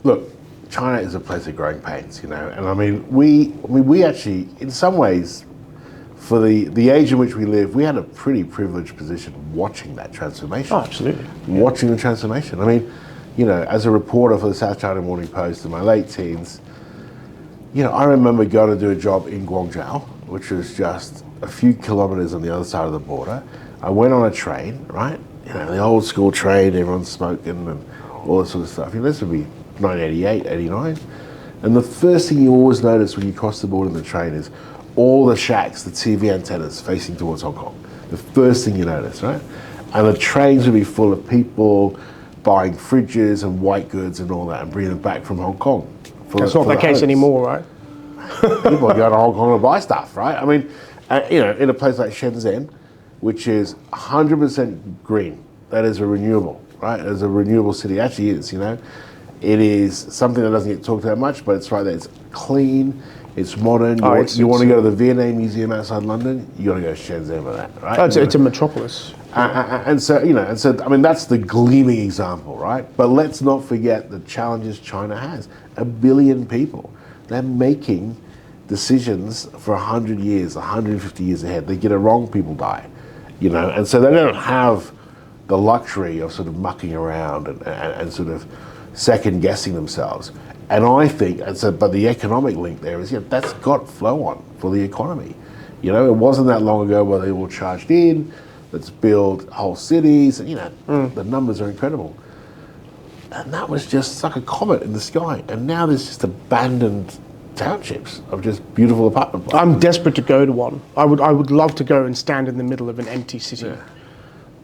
Look, China is a place of growing pains, and we actually, in some ways, for the age in which we live, we had a pretty privileged position watching that transformation. Oh, absolutely. Watching the transformation. I mean, as a reporter for the South China Morning Post in my late teens, I remember going to do a job in Guangzhou, which was just a few kilometers on the other side of the border. I went on a train, right? The old school train, everyone's smoking and all that sort of stuff. This would be 1988, 89. And the first thing you always notice when you cross the border in the train is all the shacks, the TV antennas facing towards Hong Kong. The first thing you notice, right? And the trains would be full of people, buying fridges and white goods and all that and bringing them back from Hong Kong. That's not the case anymore, right? People go to Hong Kong to buy stuff, right? I mean, in a place like Shenzhen, which is 100% green, that is a renewable, right? It's a renewable city, it actually is, It is something that doesn't get talked about much, but it's right there. It's clean, it's modern. You want to go to the V&A Museum outside London, you got to go to Shenzhen for that, right? Oh, it's a metropolis. And so, I mean, that's the gleaming example, right? But let's not forget the challenges China has. 1 billion people. They're making decisions for 100 years, 150 years ahead. They get it wrong, people die, And so they don't have the luxury of sort of mucking around and sort of second guessing themselves. And I think, but the economic link there is, that's got flow on for the economy. It wasn't that long ago where they all charged in. Let's build whole cities. The numbers are incredible. And that was just like a comet in the sky. And now there's just abandoned townships of just beautiful apartment blocks. I'm desperate to go to one. I would love to go and stand in the middle of an empty city. Yeah.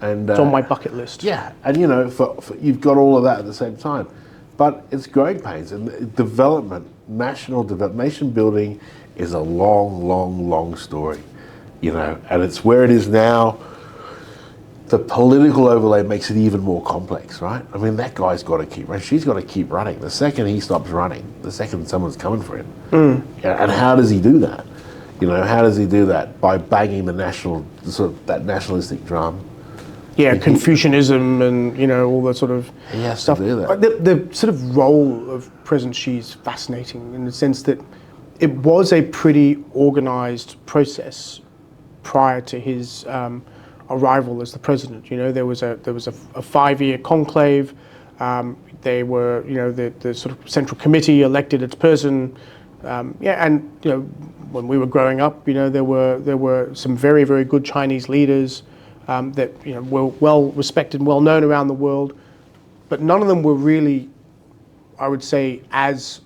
And it's on my bucket list. Yeah, and for you've got all of that at the same time. But it's growing pains, and development, nation building is a long, long, long story, and it's where it is now. The political overlay makes it even more complex, right? I mean, that guy's got to keep running. She's got to keep running. The second he stops running, the second someone's coming for him. And how does he do that? How does he do that? By banging the that nationalistic drum. Yeah, Confucianism and, all the sort of he has stuff. To do that. The sort of role of President Xi is fascinating in the sense that it was a pretty organized process prior to his arrival as the president. There was a 5-year conclave. They were, the sort of central committee elected its person. When we were growing up, there were some very, very good Chinese leaders that were well respected and well known around the world, but none of them were really, I would say, as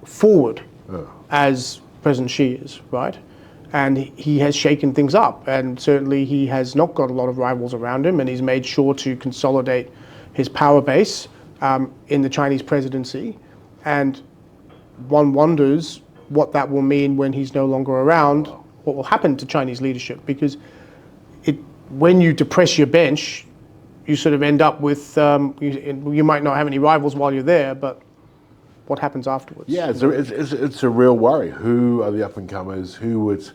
forward as President Xi is, right? And he has shaken things up, and certainly he has not got a lot of rivals around him, and he's made sure to consolidate his power base in the Chinese presidency. And one wonders what that will mean when he's no longer around, what will happen to Chinese leadership, because when you depress your bench, you sort of end up with, you might not have any rivals while you're there, but what happens afterwards? Yeah, it's a real worry. Who are the up-and-comers? What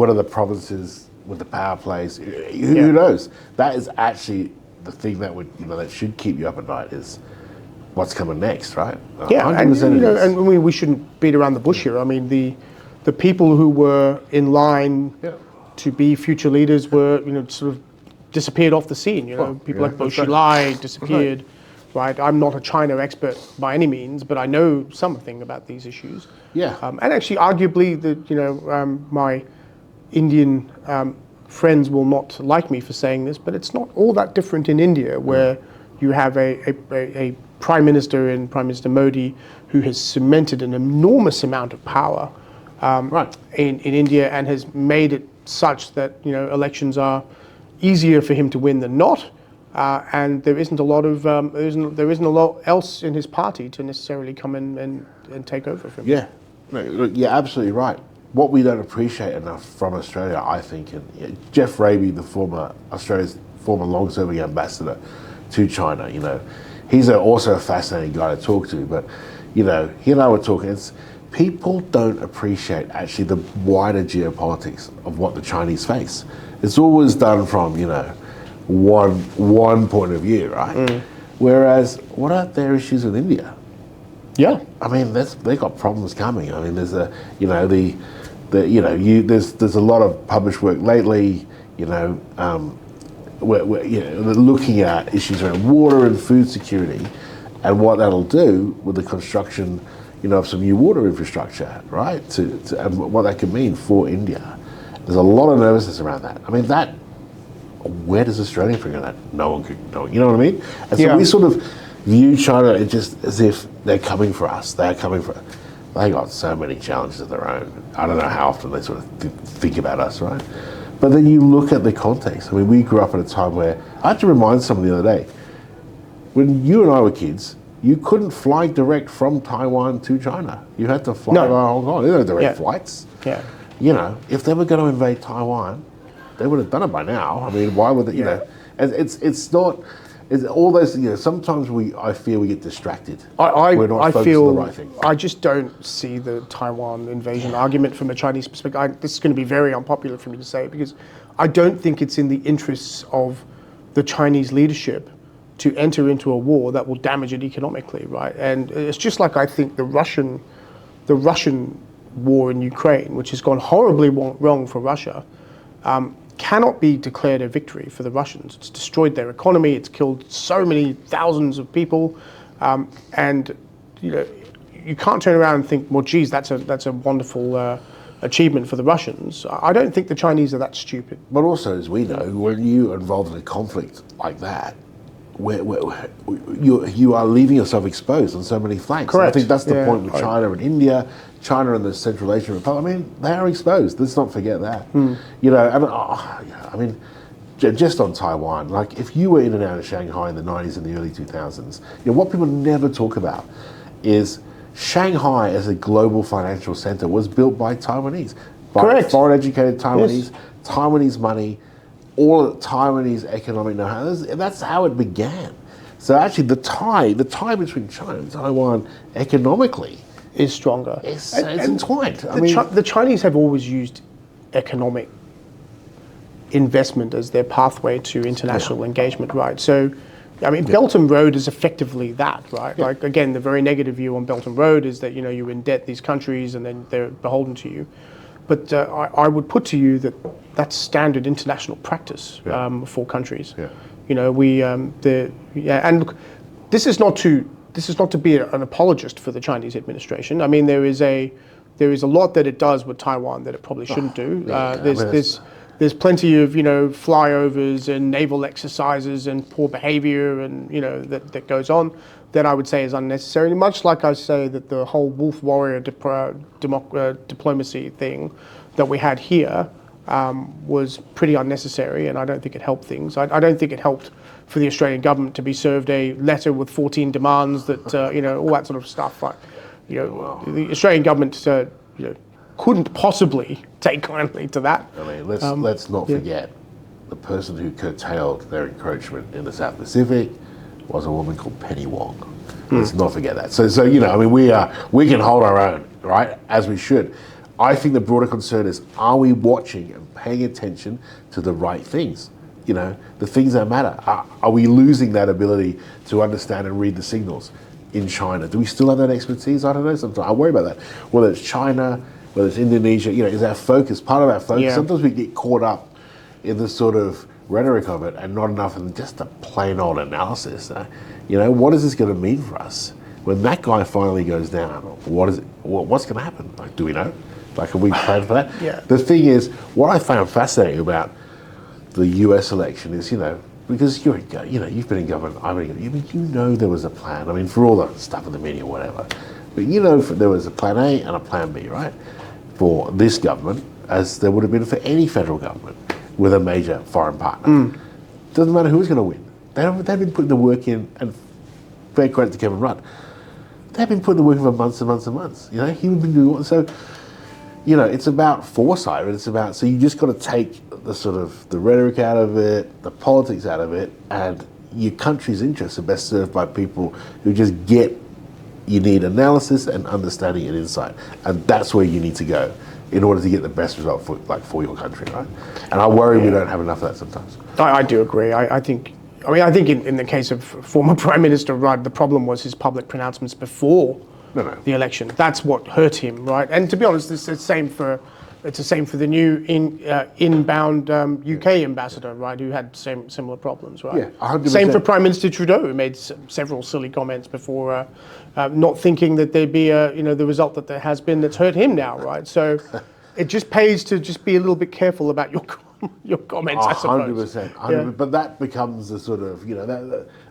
are the provinces with the power plays? Who knows? That is actually the thing that that should keep you up at night, is what's coming next, right? Yeah, and we shouldn't beat around the bush here. I mean, the people who were in line to be future leaders were, sort of disappeared off the scene. People like Bo Xilai disappeared. Right, I'm not a China expert by any means, but I know something about these issues. Yeah, and actually, arguably, my Indian friends will not like me for saying this, but it's not all that different in India, where you have a prime minister in Prime Minister Modi who has cemented an enormous amount of power in India and has made it such that elections are easier for him to win than not. And there isn't a lot of there isn't a lot else in his party to necessarily come in and take over from him. Yeah, no, you're absolutely right. What we don't appreciate enough from Australia, I think, and Jeff Raby, Australia's former long-serving ambassador to China, he's also a fascinating guy to talk to. But he and I were talking. People don't appreciate actually the wider geopolitics of what the Chinese face. It's always done from one point of view, right? Whereas, what are their issues with India? Yeah, I mean, they got problems coming. I mean, there's there's a lot of published work lately. We're looking at issues around water and food security, and what that'll do with the construction, of some new water infrastructure, right? And what that could mean for India. There's a lot of nervousness around that. I mean, where does Australia figure that? No one could know. You know what I mean? And so we sort of view China just as if they're coming for us. They got so many challenges of their own. I don't know how often they sort of think about us, right? But then you look at the context. I mean, we grew up at a time where, I had to remind someone the other day, when you and I were kids, you couldn't fly direct from Taiwan to China. You had to fly via Hong Kong. There were no direct flights. Yeah. You know, if they were going to invade Taiwan, they would have done it by now. I mean, why would they, you know, it's not, it's all those, you know, sometimes I feel we get distracted. We're not focused on the right thing. I just don't see the Taiwan invasion argument from a Chinese perspective. This is going to be very unpopular for me to say, because I don't think it's in the interests of the Chinese leadership to enter into a war that will damage it economically, right? And it's just like I think the Russian war in Ukraine, which has gone horribly wrong for Russia, cannot be declared a victory for the Russians. It's destroyed their economy. It's killed so many thousands of people, and you know, you can't turn around and think, well, geez, that's a wonderful achievement for the Russians. I don't think the Chinese are that stupid. But also, as we know, when you're involved in a conflict like that, where you are leaving yourself exposed on so many flanks. Correct. I think that's the point with China and India, China and the Central Asian Republic. I mean, they are exposed. Let's not forget that. You know, and I mean, just on Taiwan, like if you were in and out of Shanghai in the 90s and the early 2000s, you know, what people never talk about is Shanghai as a global financial center was built by Taiwanese, by foreign educated Taiwanese, Taiwanese money, all Taiwanese economic know-how. That's how it began. So actually the tie between China and Taiwan economically is stronger. It's entwined. The Chinese have always used economic investment as their pathway to international engagement, right? So, I mean, Belt and Road is effectively that, right? Like, again, the very negative view on Belt and Road is that, you know, you indent these countries and then they're beholden to you. But I would put to you that that's standard international practice for countries. You know, and look, this is not to be an apologist for the Chinese administration. I mean, there is a lot that it does with Taiwan that it probably shouldn't do. There's plenty of, you know, flyovers and naval exercises and poor behavior and, you know, that goes on that I would say is unnecessary. Much like I say that the whole wolf warrior diplomacy thing that we had here was pretty unnecessary, and I don't think it helped things. I don't think it helped for the Australian government to be served a letter with 14 demands that, you know, all that sort of stuff. Like, you know, the Australian government, you know, couldn't possibly take kindly to that. I mean, let's not forget the person who curtailed their encroachment in the South Pacific was a woman called Penny Wong. Let's not forget that. So you know, I mean, we can hold our own, right, as we should. I think the broader concern is, are we watching and paying attention to the right things? You know, the things that matter. Are we losing that ability to understand and read the signals in China? Do we still have that expertise? I don't know. Sometimes I worry about that. Whether it's China, whether it's Indonesia, you know, is our focus, part of our focus. Sometimes we get caught up in the sort of rhetoric of it and not enough in just a plain old analysis. You know, what is this going to mean for us? When that guy finally goes down, what's going to happen? Like, do we know? Like, have we planned for that? The thing is, what I found fascinating about the US election is, you know, because you've been in government, I've been in government, you know there was a plan. I mean, for all the stuff in the media, whatever. But you know, there was a plan A and a plan B, right? For this government, as there would have been for any federal government with a major foreign partner. Doesn't matter who's going to win. They've been putting the work in, and fair credit to Kevin Rudd, they've been putting the work in for months and months and months. You know, he would been doing so. You know, it's about foresight. It's about, so you just got to take the sort of the rhetoric out of it, the politics out of it, and your country's interests are best served by people who just get. You need analysis and understanding and insight, and that's where you need to go in order to get the best result for your country, right? And I worry we don't have enough of that sometimes. I do agree. I think in the case of former Prime Minister Rudd, the problem was his public pronouncements before the election. That's what hurt him, right? And to be honest, it's the same for the new inbound UK ambassador, right, who had similar problems, right? Yeah, 100%. Same for Prime Minister Trudeau, who made several silly comments before, not thinking that there'd be the result that there has been that's hurt him now, right? So it just pays to just be a little bit careful about your comments, I suppose. 100%. But that becomes a sort of,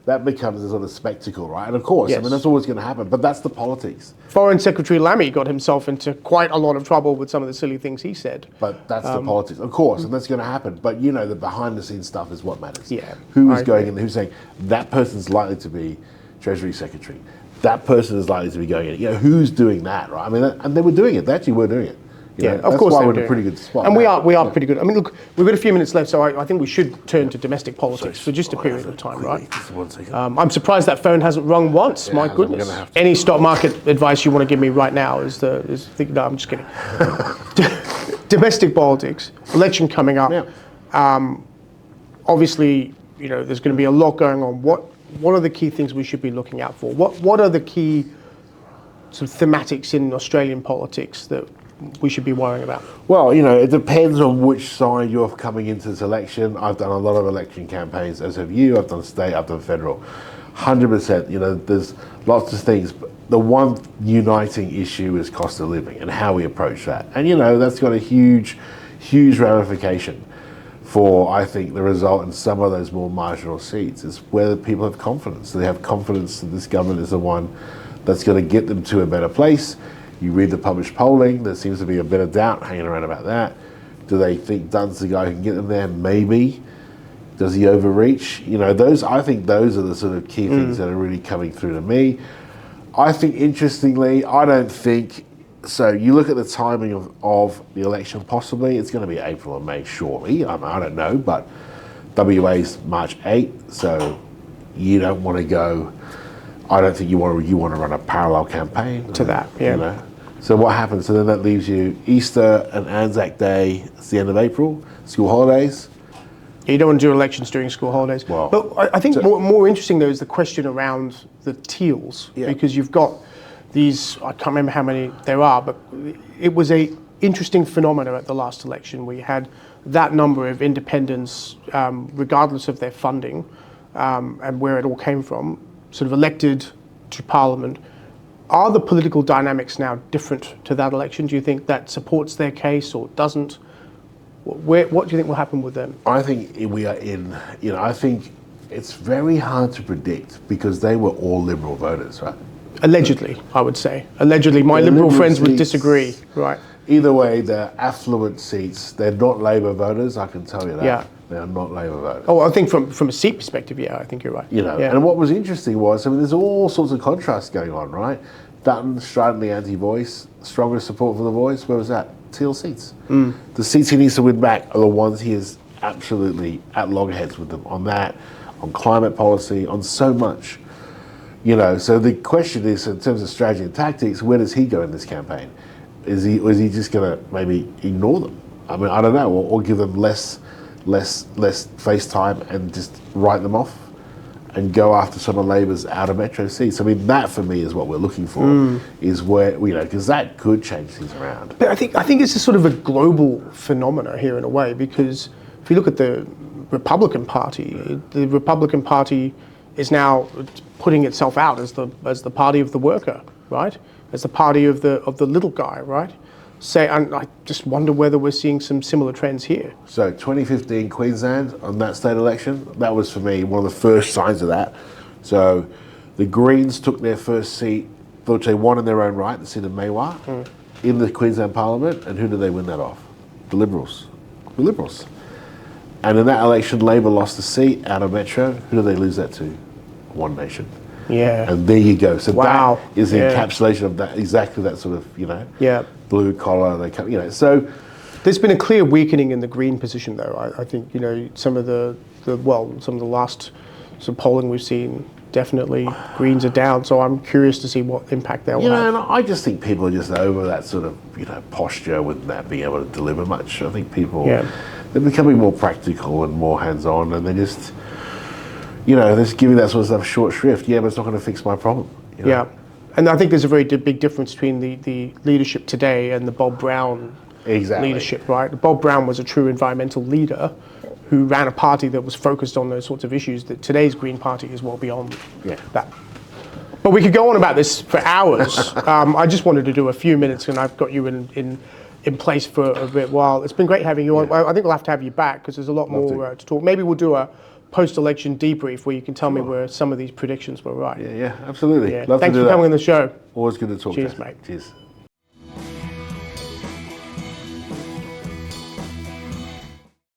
that becomes a sort of spectacle, right? And of course, I mean, that's always going to happen, but that's the politics. Foreign Secretary Lammy got himself into quite a lot of trouble with some of the silly things he said. But that's the politics, of course, and that's going to happen. But, the behind-the-scenes stuff is what matters. Yeah. Who is going in, who's saying, that person's likely to be Treasury Secretary. That person is likely to be going in. Who's doing that, right? I mean, and they were doing it. They actually were doing it. Of course why we're in a pretty good spot. And we are pretty good. I mean, look, we've got a few minutes left, so I think we should turn to domestic politics for just a period of time, right? I'm surprised that phone hasn't rung once. My goodness. Any stock market advice you want to give me right now is no, I'm just kidding. Domestic politics, election coming up. Obviously, there's going to be a lot going on. What are the key things we should be looking out for? What are the key sort of thematics in Australian politics that we should be worrying about? Well, it depends on which side you're coming into this election. I've done a lot of election campaigns, as have you. I've done state, I've done federal. 100%, there's lots of things. But the one uniting issue is cost of living and how we approach that. And, that's got a huge, huge ramification for, I think, the result in some of those more marginal seats is whether people have confidence. They have confidence that this government is the one that's going to get them to a better place. You read the published polling, there seems to be a bit of doubt hanging around about that. Do they think Dunn's the guy who can get them there? Maybe. Does he overreach? I think those are the sort of key things that are really coming through to me. I think, interestingly, I don't think, so you look at the timing of the election, possibly, it's going to be April or May, surely. I don't know, but WA's March 8th, so you don't want to go, I don't think you want to run a parallel campaign. To that, yeah. So what happens? So then that leaves you Easter and Anzac Day, it's the end of April, school holidays. You don't want to do elections during school holidays. Well, but I think more interesting, though, is the question around the teals, because you've got these, I can't remember how many there are, but it was a interesting phenomena at the last election. We had that number of independents, regardless of their funding and where it all came from, sort of elected to Parliament. Are the political dynamics now different to that election? Do you think that supports their case or doesn't? What do you think will happen with them? I think we are in, I think it's very hard to predict because they were all Liberal voters, right? Allegedly, I would say. Allegedly, my Liberal friends would disagree, right? Either way, they're affluent seats. They're not Labor voters, I can tell you that. Yeah. They're not Labor voters. Oh, I think from a seat perspective, I think you're right. And what was interesting was, there's all sorts of contrasts going on, right? Dutton stridently anti-voice, strongest support for the voice. Where was that? Teal seats. The seats he needs to win back are the ones he is absolutely at loggerheads with them on that, on climate policy, on so much. So the question is, in terms of strategy and tactics, where does he go in this campaign? Is he just going to maybe ignore them? I mean, I don't know, or give them less face time and just write them off and go after some of Labor's outer metro seats. I mean, that for me is what we're looking for, is where, because that could change things around. But I think it's a sort of a global phenomena here in a way, because if you look at the Republican Party is now putting itself out as the party of the worker, right? As the party of the little guy, right? And I just wonder whether we're seeing some similar trends here. So 2015 Queensland, on that state election, that was for me one of the first signs of that. So the Greens took their first seat, which they won in their own right, the seat of Maiwar, in the Queensland Parliament, and who did they win that off? The Liberals. The Liberals. And in that election, Labor lost the seat out of Metro. Who did they lose that to? One Nation. Yeah. And there you go. So wow. that is the encapsulation of that, exactly that sort of, blue collar. They come, so there's been a clear weakening in the Green position, though. I think some of the last sort of polling we've seen, definitely Greens are down. So I'm curious to see what impact they'll have. And I just think people are just over that sort of posture with that being able to deliver much. I think people they're becoming more practical and more hands-on, and they're just they're just giving that sort of stuff short shrift. Yeah, but it's not going to fix my problem. Yeah. And I think there's a very big difference between the leadership today and the Bob Brown leadership, right? Bob Brown was a true environmental leader who ran a party that was focused on those sorts of issues. That today's Green Party is well beyond that. But we could go on about this for hours. I just wanted to do a few minutes, and I've got you in in place for a bit while. It's been great having you on. Yeah. I think we'll have to have you back because there's a lot more to talk. Maybe we'll do a post-election debrief where you can tell me where some of these predictions were right. Yeah, absolutely. Yeah. Love Thanks to do for that. coming on the show. Always good to talk. Cheers, to you. mate. Cheers.